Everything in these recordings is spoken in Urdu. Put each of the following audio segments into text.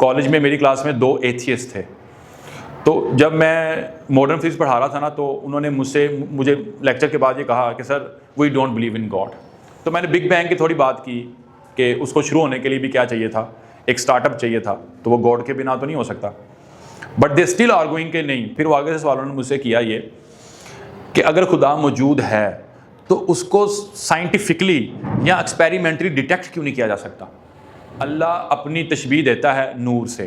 کالج میں میری کلاس میں 2 ایتھیسٹ تھے. تو جب میں ماڈرن فزکس پڑھا رہا تھا نا، تو انہوں نے مجھے لیکچر کے بعد یہ کہا کہ sir we don't believe in God. تو میں نے بگ بینگ کی تھوڑی بات کی کہ اس کو شروع ہونے کے لیے بھی کیا چاہیے تھا، ایک اسٹارٹ اپ چاہیے تھا، تو وہ گاڈ کے بنا تو نہیں ہو سکتا. بٹ دے اسٹل آرگوئنگ کہ نہیں. پھر وہ آگے سے سوالوں نے مجھ سے کیا یہ کہ اگر خدا موجود ہے تو اس کو سائنٹیفکلی یا ایکسپیریمنٹلی ڈیٹیکٹ کیوں نہیں کیا جا سکتا؟ اللہ اپنی تشبیہ دیتا ہے نور سے.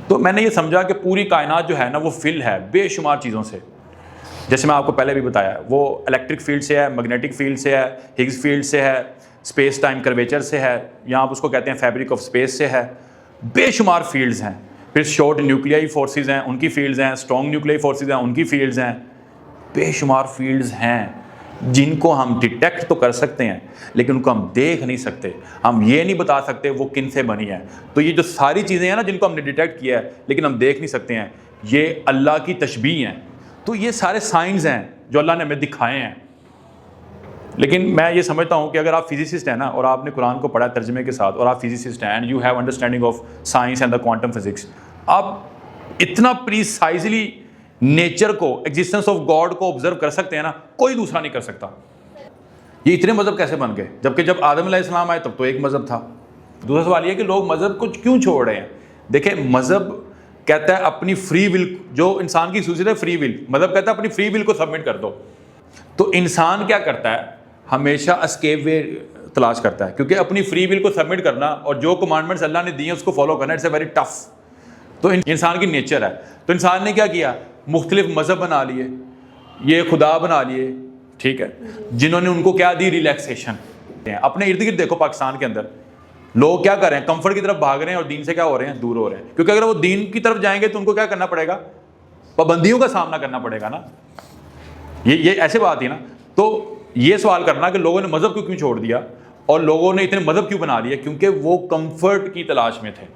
تو میں نے یہ سمجھا کہ پوری کائنات جو ہے نا وہ فل ہے بے شمار چیزوں سے. جیسے میں آپ کو پہلے بھی بتایا، وہ الیکٹرک فیلڈ سے ہے، میگنیٹک فیلڈ سے ہے، ہگز فیلڈ سے ہے، اسپیس ٹائم کرویچر سے ہے، یا آپ اس کو کہتے ہیں فیبرک آف اسپیس سے ہے. بے شمار فیلڈز ہیں. پھر شارٹ نیوکلیائی فورسز ہیں، ان کی فیلڈز ہیں. اسٹرانگ نیوکلیائی فورسز ہیں، ان کی فیلڈز ہیں. بے شمار فیلڈز ہیں جن کو ہم ڈیٹیکٹ تو کر سکتے ہیں لیکن ان کو ہم دیکھ نہیں سکتے. ہم یہ نہیں بتا سکتے وہ کن سے بنی ہے. تو یہ جو ساری چیزیں ہیں نا جن کو ہم نے ڈیٹیکٹ کیا ہے لیکن ہم دیکھ نہیں سکتے ہیں، یہ اللہ کی تشبیہ ہیں. تو یہ سارے سائنز ہیں جو اللہ نے ہمیں دکھائے ہیں. لیکن میں یہ سمجھتا ہوں کہ اگر آپ فزسسٹ ہیں نا اور آپ نے قرآن کو پڑھا ترجمے کے ساتھ اور آپ فزسسٹ ہیں and you have understanding of science and the quantum physics, آپ اتنا پریسائزلی نیچر کو، ایگزسٹنس آف گاڈ کو آبزرو کر سکتے ہیں نا، کوئی دوسرا نہیں کر سکتا. یہ اتنے مذہب کیسے بن گئے؟ جبکہ جب آدم علیہ السلام آئے تب تو ایک مذہب تھا. دوسرا سوال یہ کہ لوگ مذہب کو کیوں چھوڑ رہے ہیں؟ دیکھیں، مذہب کہتا ہے اپنی فری ول، جو انسان کی خصوصیت ہے فری ول، مذہب کہتا ہے اپنی فری ول کو سبمٹ کر دو. تو انسان کیا کرتا ہے؟ ہمیشہ اسکیپ وے تلاش کرتا ہے، کیونکہ اپنی فری ول کو سبمٹ کرنا اور جو کمانڈمنٹس اللہ نے دی ہیں اس کو فالو کرنا، اٹس اے ویری ٹف. تو انسان کی نیچر ہے. تو انسان نے کیا کیا؟ مختلف مذہب بنا لیے، یہ خدا بنا لیے، ٹھیک ہے، جنہوں نے ان کو کیا دی؟ ریلیکسیشن. اپنے ارد گرد دیکھو پاکستان کے اندر لوگ کیا کر رہے ہیں؟ کمفرٹ کی طرف بھاگ رہے ہیں اور دین سے کیا ہو رہے ہیں؟ دور ہو رہے ہیں. کیونکہ اگر وہ دین کی طرف جائیں گے تو ان کو کیا کرنا پڑے گا؟ پابندیوں کا سامنا کرنا پڑے گا نا. یہ ایسے بات ہی نا. تو یہ سوال کرنا کہ لوگوں نے مذہب کو کیوں چھوڑ دیا اور لوگوں نے اتنے مذہب کیوں بنا لیا؟ کیونکہ وہ کمفرٹ کی تلاش میں تھے.